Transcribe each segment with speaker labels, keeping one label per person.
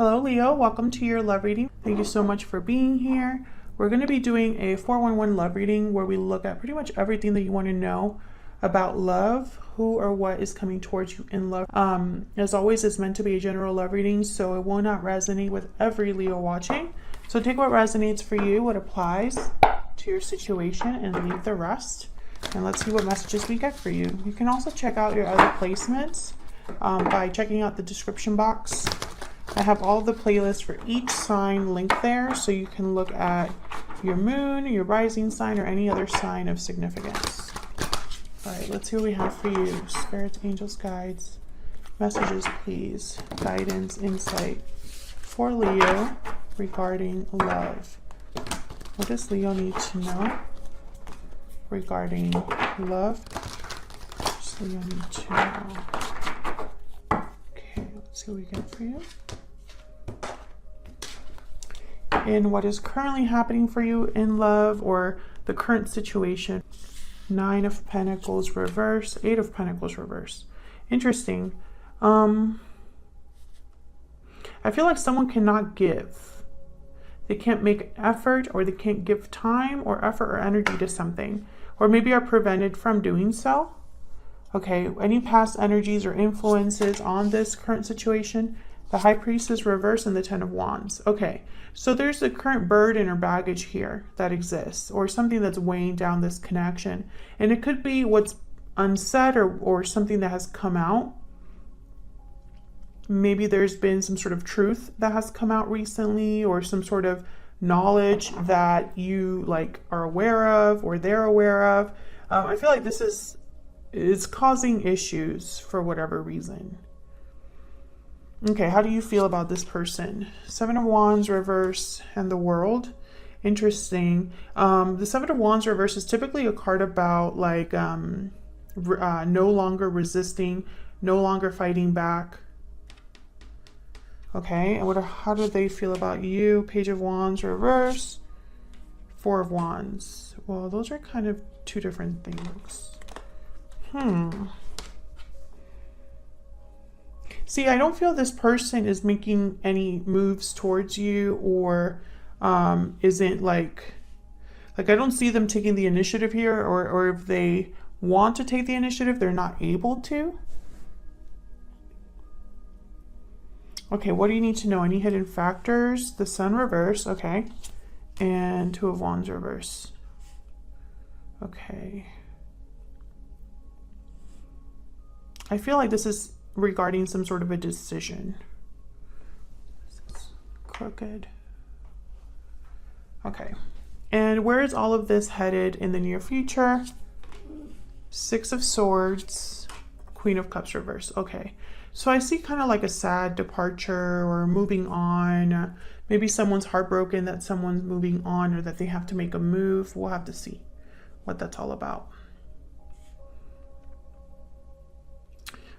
Speaker 1: Hello Leo, welcome to your love reading. Thank you so much for being here. We're going to be doing a 411 love reading where we look at pretty much everything that you want to know about love, who or what is coming towards you in love. As always, it's meant to be a general love reading, so it will not resonate with every Leo watching. So take what resonates for you, what applies to your situation, and leave the rest. And let's see what messages we get for you. You can also check out your other placements by checking out the description box. I have all the playlists for each sign linked there, so you can look at your moon, your rising sign, or any other sign of significance. All right, let's see what we have for you. Spirits, angels, guides, messages, please. Guidance, insight for Leo regarding love. What does Leo need to know regarding love? What does Leo need to know? Okay, let's see what we get for you. And what is currently happening for you in love or the current situation. 9 of Pentacles reverse, 8 of Pentacles reverse. Interesting. I feel like someone cannot give. They can't make effort, or they can't give time or effort or energy to something, or maybe are prevented from doing so. Okay, any past energies or influences on this current situation? The High Priestess reverse and the 10 of Wands. Okay, so there's a current burden or baggage here that exists, or something that's weighing down this connection. And it could be what's unsaid or something that has come out. Maybe there's been some sort of truth that has come out recently, or some sort of knowledge that you are aware of, or they're aware of. I feel like this is causing issues for whatever reason. Okay, how do you feel about this person? 7 of Wands reverse and the World. Interesting. The 7 of Wands reverse is typically a card about no longer resisting, no longer fighting back. Okay, and how do they feel about you? Page of Wands reverse, 4 of Wands. Well, those are kind of two different things. See, I don't feel this person is making any moves towards you, or isn't I don't see them taking the initiative here, or if they want to take the initiative, they're not able to. Okay, what do you need to know? Any hidden factors? The Sun reverse, okay. And 2 of Wands reverse. Okay. I feel like this is regarding some sort of a decision. This is crooked. Okay. And where is all of this headed in the near future? 6 of Swords, Queen of Cups reverse. Okay. So I see kind of like a sad departure or moving on. Maybe someone's heartbroken that someone's moving on, or that they have to make a move. We'll have to see what that's all about.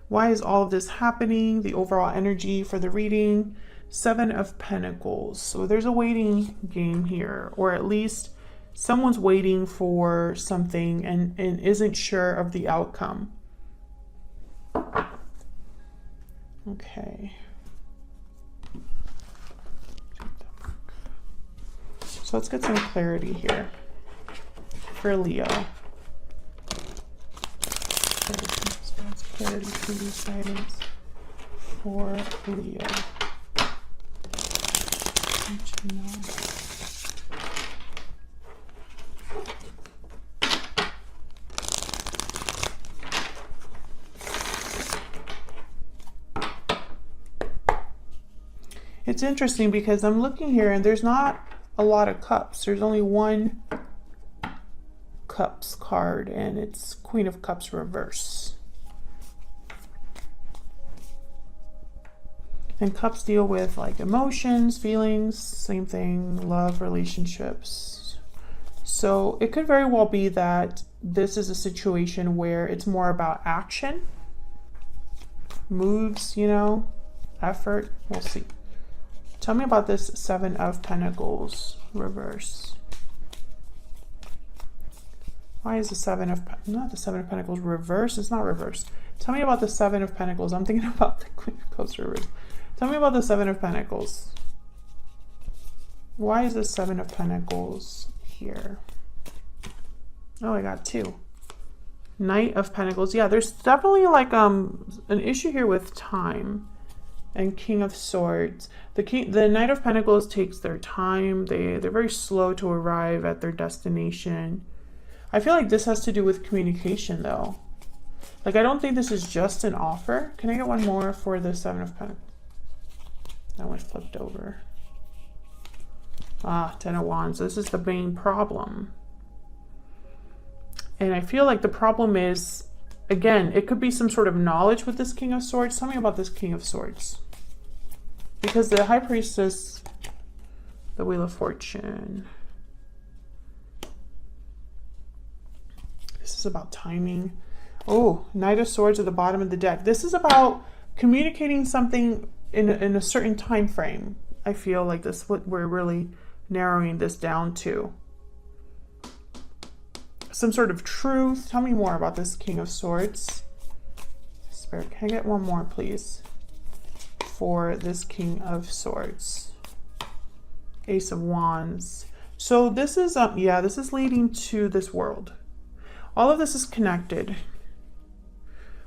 Speaker 1: Why is all of this happening? The overall energy for the reading. 7 of Pentacles. So there's a waiting game here, or at least someone's waiting for something and isn't sure of the outcome. Okay. So let's get some clarity here for Leo. Clarity, please, guidance for Leo. It's interesting because I'm looking here and there's not a lot of cups. There's only 1 cups card, and it's Queen of Cups reverse. And cups deal with emotions, feelings, same thing, love, relationships. So it could very well be that this is a situation where it's more about action, moves, effort. We'll see. Tell me about this 7 of Pentacles reverse. Why is not the 7 of Pentacles reverse? It's not reverse. Tell me about the 7 of Pentacles. I'm thinking about the Queen of Cups reverse. Tell me about the Seven of Pentacles. Why is the Seven of Pentacles here? Oh, I got two. Knight of Pentacles. Yeah, there's definitely like an issue here with time. And King of Swords. The Knight of Pentacles takes their time. They're very slow to arrive at their destination. I feel like this has to do with communication though. Like, I don't think this is just an offer. Can I get one more for the Seven of Pentacles? That one flipped over. Ah, Ten of Wands. This is the main problem. And I feel like the problem is, again, it could be some sort of knowledge with this King of Swords. Tell me about this King of Swords. Because the High Priestess, the Wheel of Fortune. This is about timing. Oh, Knight of Swords at the bottom of the deck. This is about communicating something in a certain time frame. I feel like this is what we're really narrowing this down to. Some sort of truth. Tell me more about this King of Swords. Spirit, can I get one more, please? For this King of Swords. Ace of Wands. So this is, yeah, this is leading to this world. All of this is connected.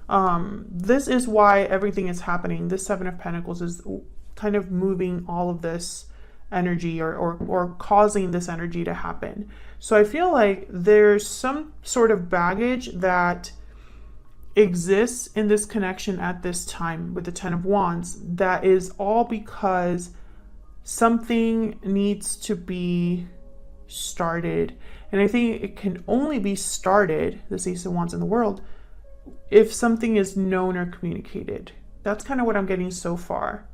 Speaker 1: This is why everything is happening. This Seven of Pentacles is kind of moving all of this energy or causing this energy to happen. So I feel like there's some sort of baggage that exists in this connection at this time with the Ten of Wands that is all because something needs to be started. And I think it can only be started, this Ace of Wands in the world, if something is known or communicated. That's kind of what I'm getting so far.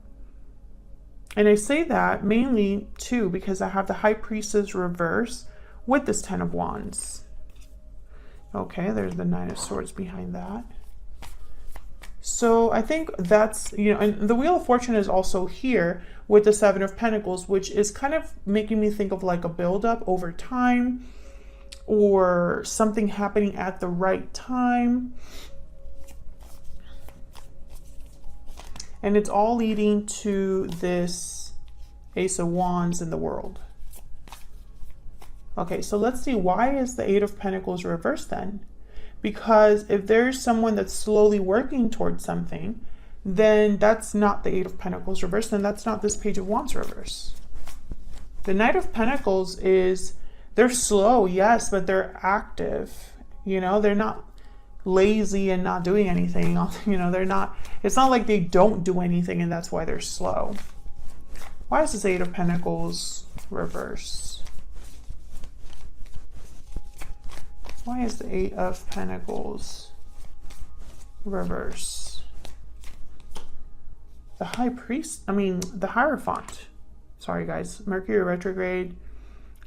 Speaker 1: And I say that mainly too because I have the High Priestess reverse with this Ten of Wands. Okay, there's the Nine of Swords behind that. So I think that's, you know, and the Wheel of Fortune is also here with the Seven of Pentacles, which is kind of making me think of like a buildup over time or something happening at the right time. And it's all leading to this Ace of Wands in the world. Okay, so let's see, why is the Eight of Pentacles reversed then? Because if there's someone that's slowly working towards something, then that's not the Eight of Pentacles reversed, then that's not this Page of Wands reverse. The Knight of Pentacles is, they're slow, yes, but they're active. You know, they're not lazy and not doing anything. You know, they're not, it's not like they don't do anything and that's why they're slow. Why is this Eight of Pentacles reverse? Why is the Eight of Pentacles reverse? The High Priest, the Hierophant. Sorry guys, Mercury retrograde.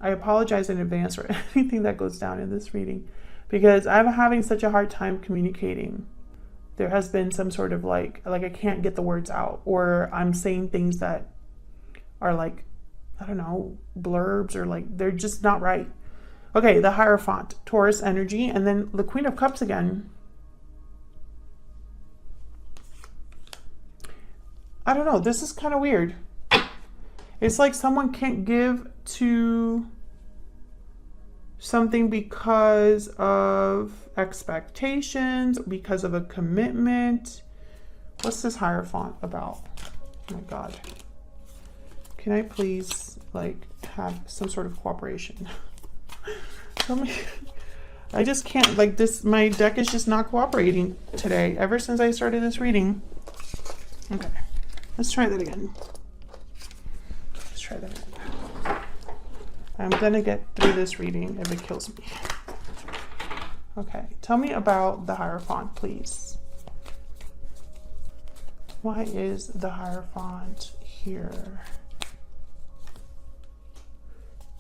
Speaker 1: I apologize in advance for anything that goes down in this reading because I'm having such a hard time communicating. There has been some sort of like I can't get the words out, or I'm saying things that are like, I don't know, blurbs, or like they're just not right. Okay, the Hierophant, Taurus energy, and then the Queen of Cups again. I don't know, this is kind of weird. It's like someone can't give to something because of expectations, because of a commitment. What's this Hierophant about? Oh my God. Can I please like have some sort of cooperation? Tell me. I just can't, like this, my deck is just not cooperating today, ever since I started this reading. Okay, let's try that again. Let's try that again. I'm gonna get through this reading if it kills me. Okay, tell me about the Hierophant, please. Why is the Hierophant here?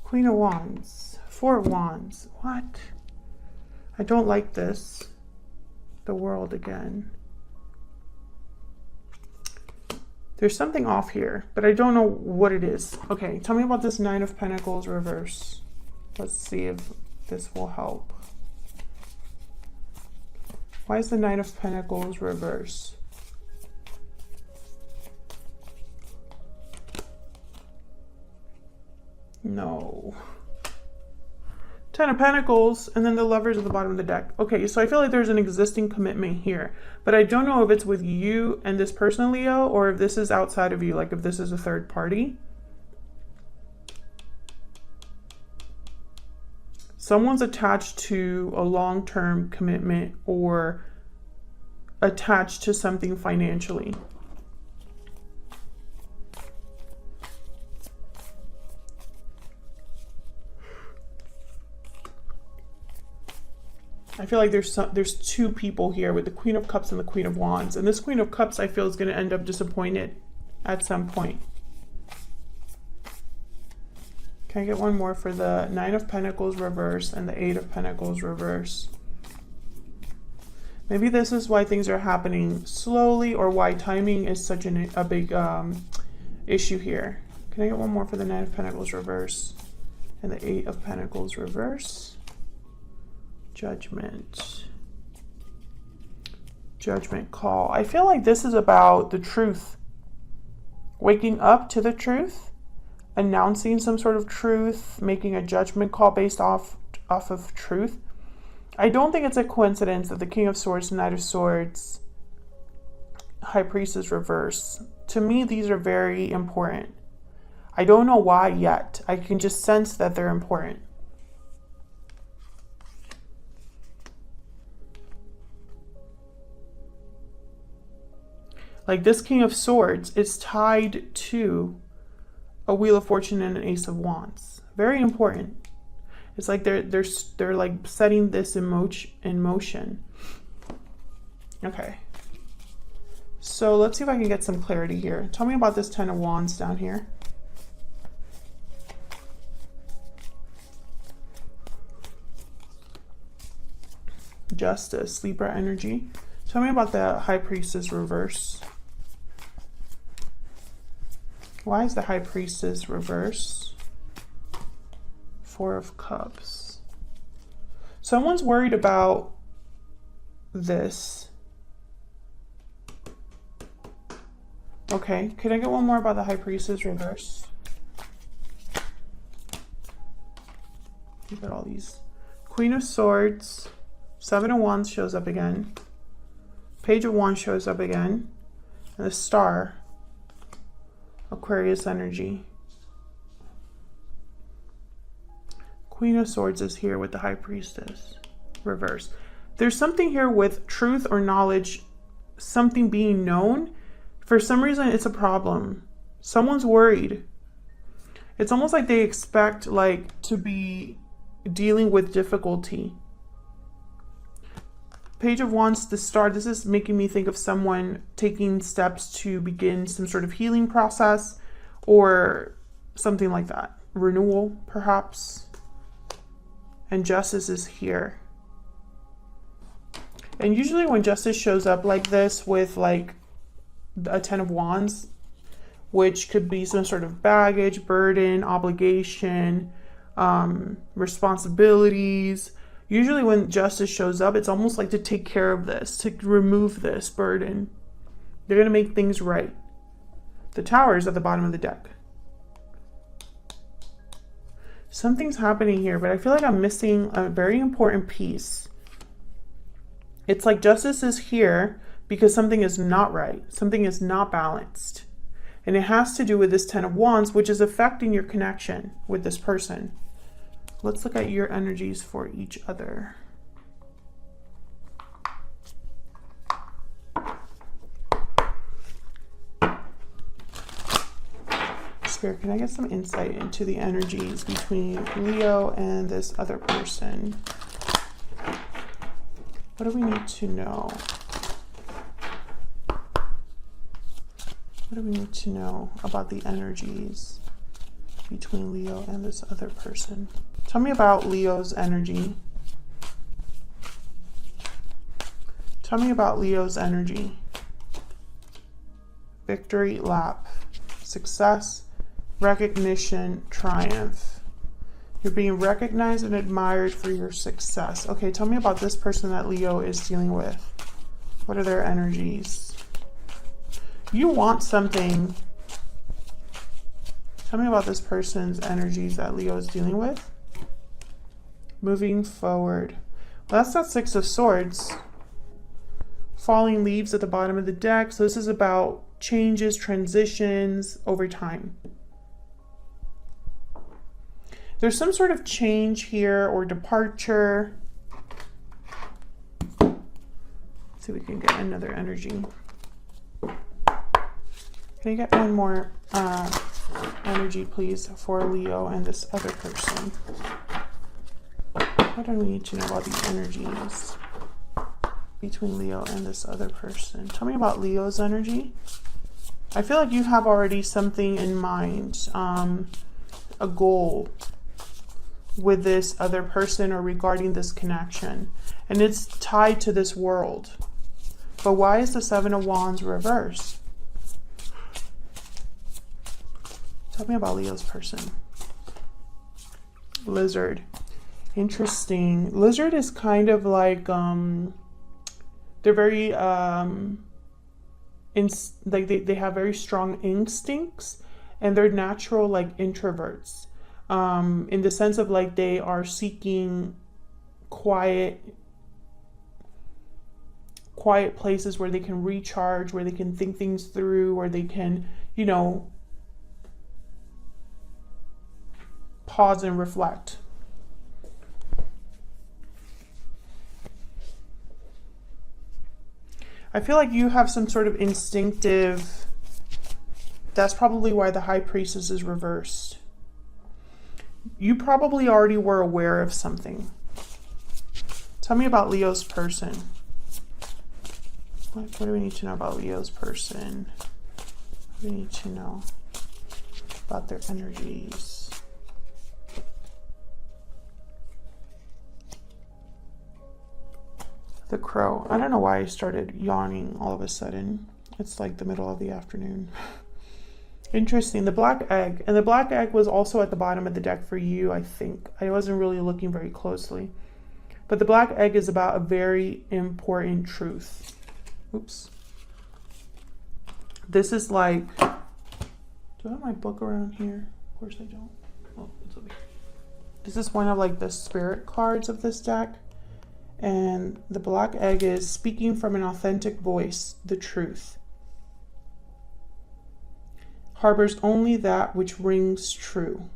Speaker 1: Queen of Wands, Four of Wands. What? I don't like this. The World again. There's something off here, but I don't know what it is. Okay, tell me about this Nine of Pentacles reverse. Let's see if this will help. Why is the Nine of Pentacles reverse? No. 10 of Pentacles, and then the Lovers at the bottom of the deck. Okay, so I feel like there's an existing commitment here, but I don't know if it's with you and this person, Leo, or if this is outside of you, like if this is a third party. Someone's attached to a long-term commitment or attached to something financially. I feel like there's two people here with the Queen of Cups and the Queen of Wands. And this Queen of Cups, I feel, is going to end up disappointed at some point. Can I get one more for the Nine of Pentacles reverse and the Eight of Pentacles reverse? Maybe this is why things are happening slowly, or why timing is such a big issue here. Can I get one more for the Nine of Pentacles reverse and the Eight of Pentacles reverse? Judgment. Judgment call. I feel like this is about the truth. Waking up to the truth, announcing some sort of truth, making a judgment call based off of truth. I don't think it's a coincidence that the King of Swords, Knight of Swords, High Priestess reverse. To me, these are very important. I don't know why yet. I can just sense that they're important. Like this King of Swords is tied to a Wheel of Fortune and an Ace of Wands. Very important. It's like they're like setting this in motion. Okay. So let's see if I can get some clarity here. Tell me about this Ten of Wands down here. Justice, Libra energy. Tell me about the High Priestess reverse. Why is the High Priestess reverse? Four of Cups. Someone's worried about this. Okay, can I get one more about the High Priestess reverse? Look at all these. Queen of Swords. Seven of Wands shows up again. Page of Wands shows up again. And the Star. Aquarius energy. Queen of Swords is here with the High Priestess. Reverse. There's something here with truth or knowledge. Something being known. For some reason, it's a problem. Someone's worried. It's almost like they expect to be dealing with difficulty. Page of Wands, the Star, this is making me think of someone taking steps to begin some sort of healing process or something like that. Renewal, perhaps. And Justice is here. And usually when Justice shows up like this with like a Ten of Wands, which could be some sort of baggage, burden, obligation, responsibilities. Usually when Justice shows up, it's almost like to take care of this, to remove this burden. They're going to make things right. The Tower is at the bottom of the deck. Something's happening here, but I feel like I'm missing a very important piece. It's like Justice is here because something is not right. Something is not balanced. And it has to do with this Ten of Wands, which is affecting your connection with this person. Let's look at your energies for each other. Spirit, can I get some insight into the energies between Leo and this other person? What do we need to know? What do we need to know about the energies between Leo and this other person? Tell me about Leo's energy. Tell me about Leo's energy. Victory lap. Success, recognition, triumph. You're being recognized and admired for your success. Okay, tell me about this person that Leo is dealing with. What are their energies? You want something. Tell me about this person's energies that Leo is dealing with. Moving forward. Well, that's that Six of Swords. Falling leaves at the bottom of the deck. So this is about changes, transitions over time. There's some sort of change here or departure. Let's see if we can get another energy. Can I get one more energy, please, for Leo and this other person? What do we need to know about these energies between Leo and this other person? Tell me about Leo's energy. I feel like you have already something in mind, a goal with this other person or regarding this connection. And it's tied to this world. But why is the Seven of Wands reversed? Tell me about Leo's person. Lizard. Interesting. Lizard is kind of like, they're very, like they have very strong instincts, and they're natural like introverts. In the sense of like they are seeking quiet places where they can recharge, where they can think things through, where they can, you know, pause and reflect. I feel like you have some sort of instinctive, that's probably why the High Priestess is reversed. You probably already were aware of something. Tell me about Leo's person. What do we need to know about Leo's person? What do we need to know about their energies? The Crow. I don't know why I started yawning all of a sudden. It's like the middle of the afternoon. Interesting. The Black Egg. And the Black Egg was also at the bottom of the deck for you, I think. I wasn't really looking very closely. But the Black Egg is about a very important truth. Oops. This is like... Do I have my book around here? Of course I don't. Oh, it's over here. This is one of like the spirit cards of this deck. And the Black Egg is speaking from an authentic voice, the truth. Harbors only that which rings true.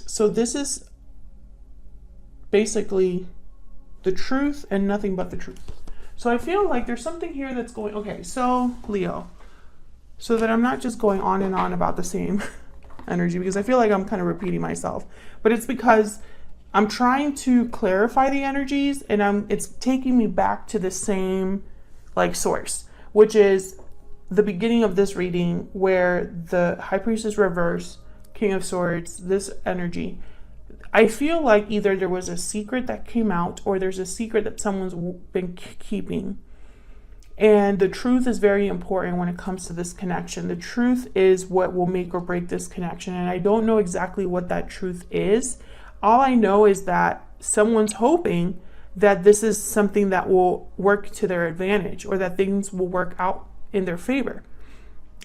Speaker 1: So this is basically the truth and nothing but the truth. So I feel like there's something here that's going, okay, so Leo, so that I'm not just going on and on about the same energy, because I feel like I'm kind of repeating myself, but it's because I'm trying to clarify the energies, and it's taking me back to the same like source, which is the beginning of this reading where the High Priestess reverse, King of Swords, this energy. I feel like either there was a secret that came out, or there's a secret that someone's been keeping. And the truth is very important when it comes to this connection. The truth is what will make or break this connection. And I don't know exactly what that truth is. All I know is that someone's hoping that this is something that will work to their advantage, or that things will work out in their favor,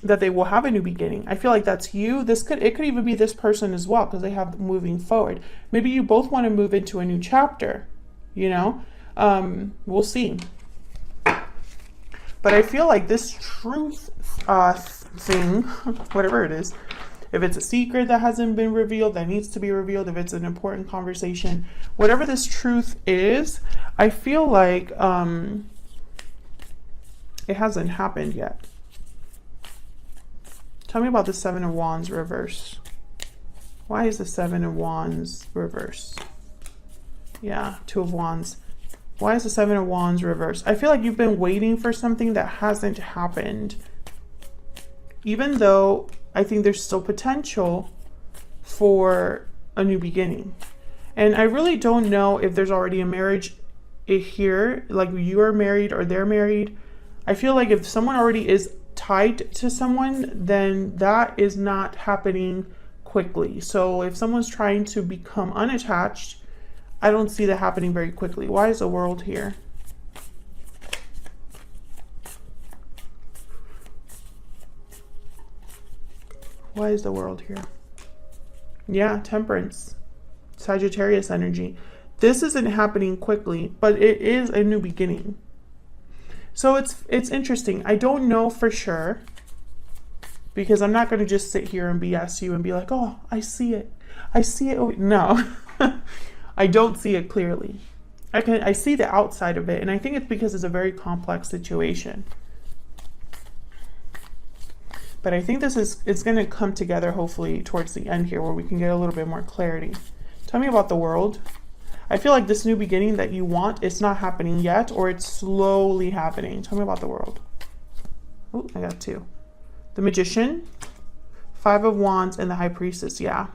Speaker 1: that they will have a new beginning. I feel like that's you. It could even be this person as well, because they have moving forward. Maybe you both want to move into a new chapter, you know? We'll see. But I feel like this truth thing, whatever it is, if it's a secret that hasn't been revealed, that needs to be revealed, if it's an important conversation, whatever this truth is, I feel like it hasn't happened yet. Tell me about the Seven of Wands reverse. Why is the Seven of Wands reverse? Yeah, Two of Wands. Why is the Seven of Wands reversed? I feel like you've been waiting for something that hasn't happened. Even though I think there's still potential for a new beginning. And I really don't know if there's already a marriage here, like you are married or they're married. I feel like if someone already is tied to someone, then that is not happening quickly. So if someone's trying to become unattached, I don't see that happening very quickly. Why is the World here? Why is the world here? Yeah, temperance. Sagittarius energy. This isn't happening quickly, but it is a new beginning. So it's interesting. I don't know for sure, because I'm not going to just sit here and BS you and be like, oh, I see it. I see it. No, I don't see it clearly. I see the outside of it, and I think it's because it's a very complex situation. But I think it's going to come together hopefully towards the end here, where we can get a little bit more clarity. Tell me about the world. I feel like this new beginning that you want, it's not happening yet, or it's slowly happening. Tell me about the world. Oh, I got 2. The Magician, 5 of Wands, and the High Priestess. Yeah.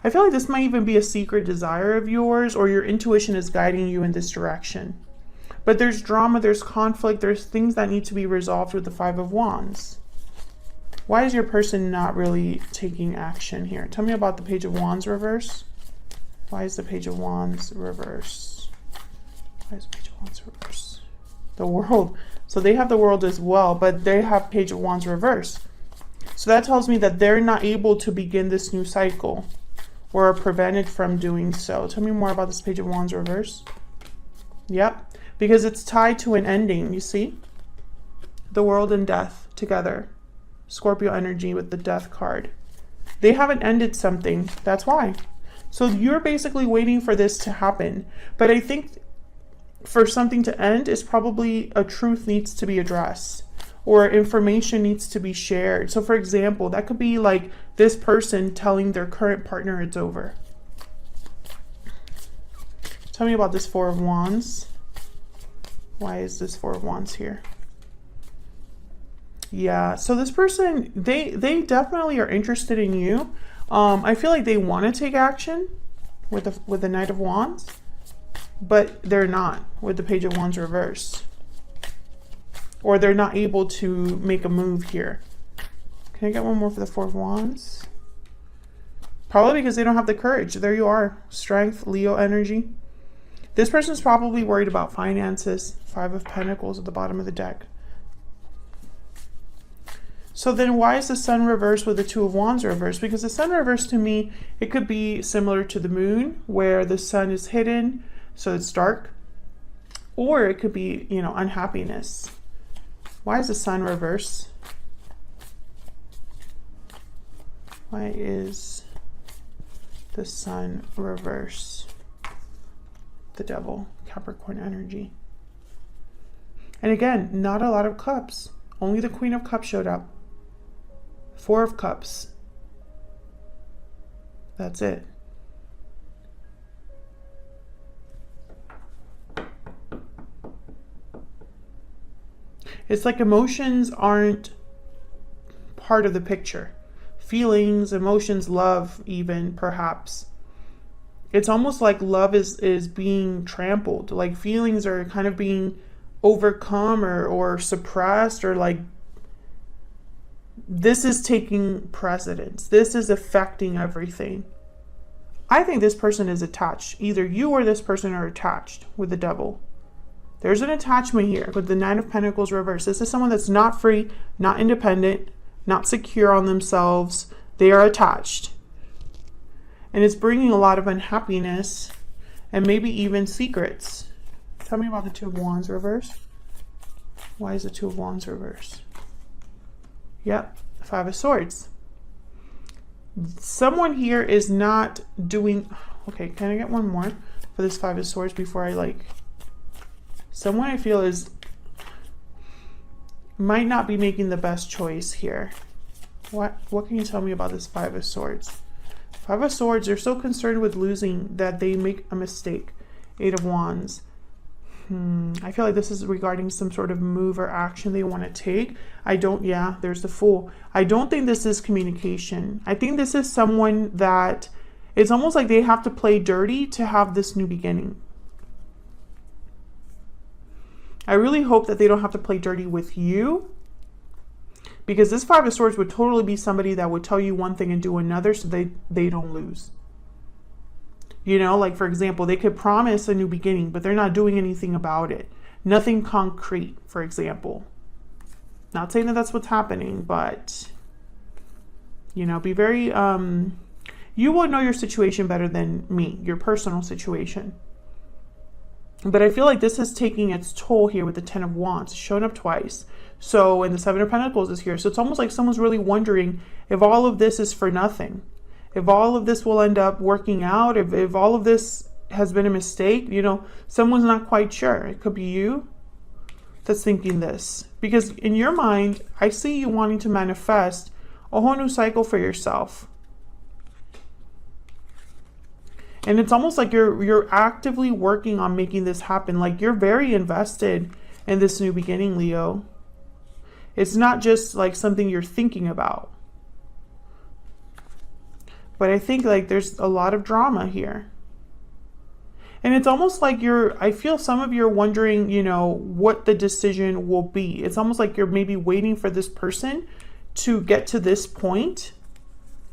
Speaker 1: I feel like this might even be a secret desire of yours, or your intuition is guiding you in this direction. But there's drama, there's conflict, there's things that need to be resolved with the 5 of Wands. Why is your person not really taking action here? Tell me about the Page of Wands reverse. Why is the Page of Wands reverse? Why is the Page of Wands reverse? The World. So they have the World as well, but they have Page of Wands reverse. So that tells me that they're not able to begin this new cycle, or are prevented from doing so. Tell me more about this Page of Wands reverse. Yep, because it's tied to an ending, you see? The World and Death together. Scorpio energy with the Death card. They haven't ended something, that's why. So you're basically waiting for this to happen. But I think for something to end is probably a truth needs to be addressed, or information needs to be shared. So for example, that could be like this person telling their current partner it's over. Tell me about this 4 of Wands. Why is this 4 of Wands here? Yeah, so this person, they definitely are interested in you. I feel like they want to take action with the Knight of Wands, but they're not with the Page of Wands reverse. Or they're not able to make a move here. Can I get one more for the 4 of Wands? Probably because they don't have the courage. There you are. Strength, Leo energy. This person's probably worried about finances. 5 of Pentacles at the bottom of the deck. So then why is the Sun reversed with the 2 of Wands reversed? Because the Sun reversed, to me, it could be similar to the Moon, where the Sun is hidden, so it's dark. Or it could be, you know, unhappiness. Why is the Sun reversed? Why is the Sun reversed? The Devil, Capricorn energy. And again, not a lot of cups. Only the Queen of Cups showed up. 4 of Cups. That's it. It's like emotions aren't part of the picture. Feelings, emotions, love even, perhaps. It's almost like love is being trampled. Like feelings are kind of being overcome or suppressed, or like this is taking precedence. This is affecting everything. I think this person is attached. Either you or this person are attached with the Devil. There's an attachment here with the 9 of Pentacles reversed. This is someone that's not free, not independent, not secure on themselves. They are attached. And it's bringing a lot of unhappiness and maybe even secrets. Tell me about the 2 of Wands reversed. Why is the 2 of Wands reversed? Yep, 5 of Swords. Someone here is not doing... Okay, can I get one more for this 5 of Swords before I like... Someone I feel might not be making the best choice here. What can you tell me about this 5 of Swords? 5 of Swords, they're so concerned with losing that they make a mistake. 8 of Wands. I feel like this is regarding some sort of move or action they want to take. Yeah, there's the Fool. I don't think this is communication. I think this is someone that it's almost like they have to play dirty to have this new beginning. I really hope that they don't have to play dirty with you, because this 5 of Swords would totally be somebody that would tell you one thing and do another so they don't lose. You know, like for example, they could promise a new beginning, but they're not doing anything about it. Nothing concrete, for example. Not saying that that's what's happening, but You know, be very, you will know your situation better than me, your personal situation. But I feel like this is taking its toll here with the Ten of Wands, showing up twice. So, and the Seven of Pentacles is here. So it's almost like someone's really wondering if all of this is for nothing. If all of this will end up working out, if all of this has been a mistake, you know, someone's not quite sure. It could be you that's thinking this. Because in your mind, I see you wanting to manifest a whole new cycle for yourself. And it's almost like you're actively working on making this happen. Like you're very invested in this new beginning, Leo. It's not just like something you're thinking about. But I think like there's a lot of drama here. And it's almost like I feel some of you are wondering, you know, what the decision will be. It's almost like you're maybe waiting for this person to get to this point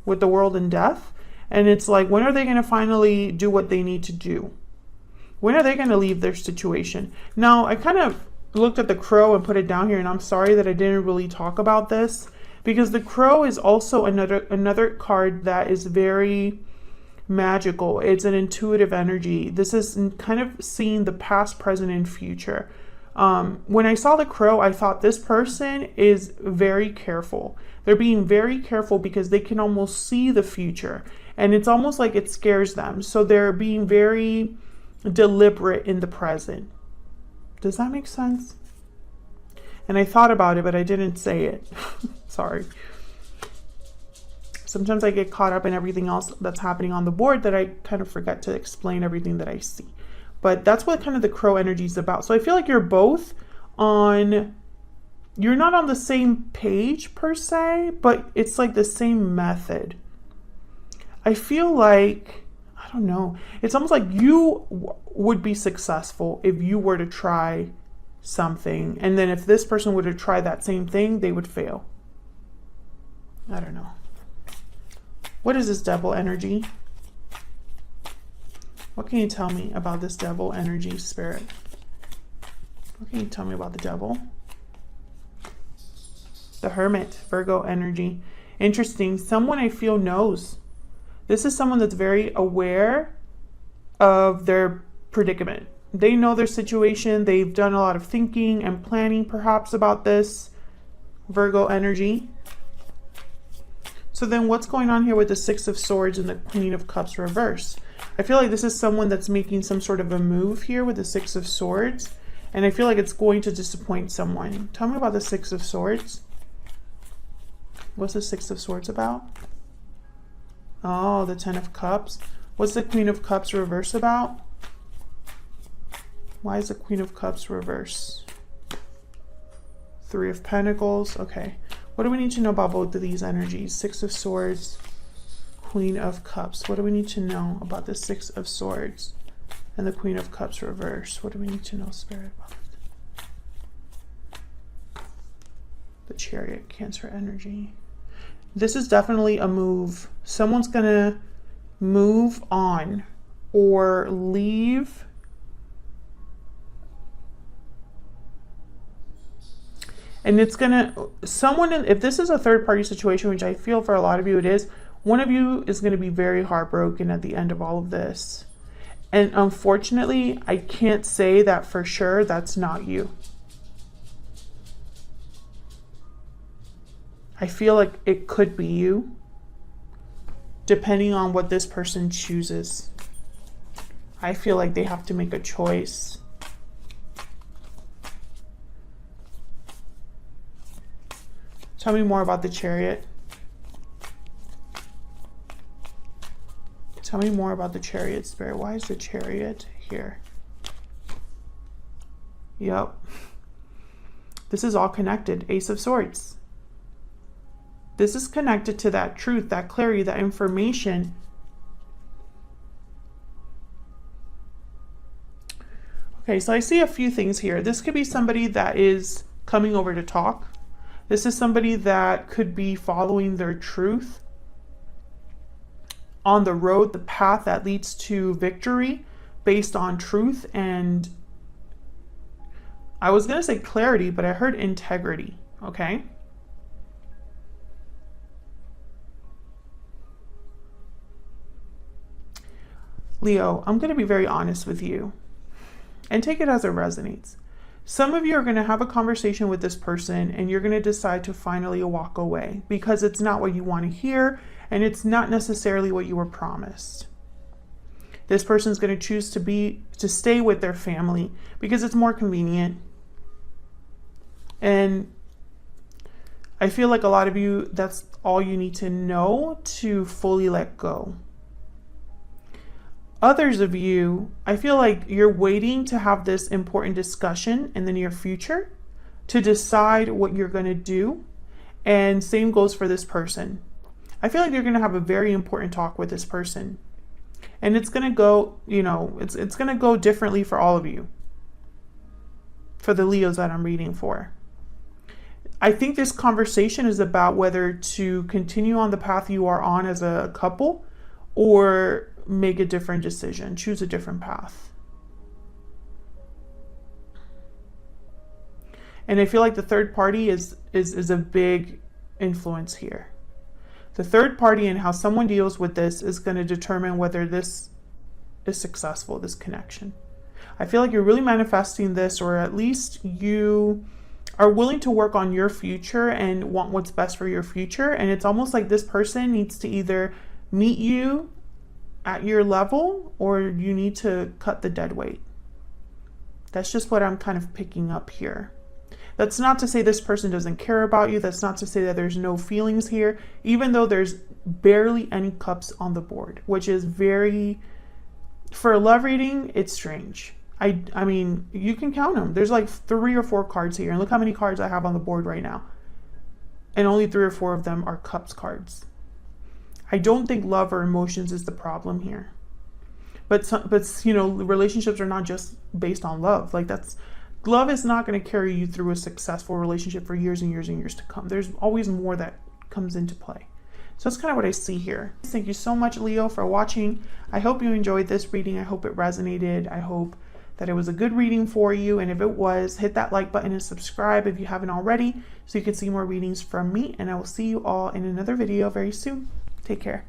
Speaker 1: with the world and death. And it's like, when are they going to finally do what they need to do? When are they going to leave their situation? Now, I kind of looked at the crow and put it down here, and I'm sorry that I didn't really talk about this, because the crow is also another card that is very magical. It's an intuitive energy. This is kind of seeing the past, present, and future. When I saw the crow, I thought this person is very careful. They're being very careful because they can almost see the future. And it's almost like it scares them. So they're being very deliberate in the present. Does that make sense? And I thought about it, but I didn't say it. Sorry. Sometimes I get caught up in everything else that's happening on the board that I kind of forget to explain everything that I see. But that's what kind of the crow energy is about. So I feel like you're both on, you're not on the same page per se, but it's like the same method. I feel like, I don't know, it's almost like you would be successful if you were to try something. And then if this person were to try that same thing, they would fail. I don't know. What is this devil energy? What can you tell me about this devil energy, Spirit? What can you tell me about the devil? The Hermit, Virgo energy. Interesting. Someone I feel knows. This is someone that's very aware of their predicament. They know their situation. They've done a lot of thinking and planning perhaps about this. Virgo energy. So then what's going on here with the Six of Swords and the Queen of Cups reverse? I feel like this is someone that's making some sort of a move here with the Six of Swords. And I feel like it's going to disappoint someone. Tell me about the Six of Swords. What's the Six of Swords about? Oh, the Ten of Cups. What's the Queen of Cups reverse about? Why is the Queen of Cups reverse? Three of Pentacles. Okay. What do we need to know about both of these energies? Six of Swords, Queen of Cups. What do we need to know about the Six of Swords and the Queen of Cups reverse? What do we need to know, Spirit, about it? The Chariot, Cancer energy. This is definitely a move. Someone's going to move on or leave. And it's going to, if this is a third party situation, which I feel for a lot of you it is, one of you is going to be very heartbroken at the end of all of this. And unfortunately, I can't say that for sure that's not you. I feel like it could be you, depending on what this person chooses. I feel like they have to make a choice. Tell me more about the Chariot. Tell me more about the Chariot, Spirit. Why is the Chariot here? Yep. This is all connected. Ace of Swords. This is connected to that truth, that clarity, that information. Okay, so I see a few things here. This could be somebody that is coming over to talk. This is somebody that could be following their truth on the road, the path that leads to victory based on truth. And I was going to say clarity, but I heard integrity. Okay. Leo, I'm going to be very honest with you and take it as it resonates. Some of you are going to have a conversation with this person and you're going to decide to finally walk away because it's not what you want to hear and it's not necessarily what you were promised. This person's going to choose to stay with their family because it's more convenient. And I feel like a lot of you, that's all you need to know to fully let go. Others of you, I feel like you're waiting to have this important discussion in the near future to decide what you're going to do. And same goes for this person. I feel like you're going to have a very important talk with this person. And it's going to go, it's going to go differently for all of you. For the Leos that I'm reading for. I think this conversation is about whether to continue on the path you are on as a couple or make a different decision, choose a different path. And I feel like the third party is a big influence here. The third party and how someone deals with this is going to determine whether this is successful, this connection. I feel like you're really manifesting this, or at least you are willing to work on your future and want what's best for your future. And it's almost like this person needs to either meet you at your level or you need to cut the dead weight. That's just what I'm kind of picking up here. That's not to say this person doesn't care about you. That's not to say that there's no feelings here, even though there's barely any cups on the board, which is very, for a love reading, it's strange. I mean, you can count them. There's like 3 or 4 cards here. And look how many cards I have on the board right now. And only 3 or 4 of them are cups cards. I don't think love or emotions is the problem here. But relationships are not just based on love. Love is not going to carry you through a successful relationship for years and years and years to come. There's always more that comes into play. So that's kind of what I see here. Thank you so much, Leo, for watching. I hope you enjoyed this reading. I hope it resonated. I hope that it was a good reading for you. And if it was, hit that like button and subscribe if you haven't already so you can see more readings from me. And I will see you all in another video very soon. Take care.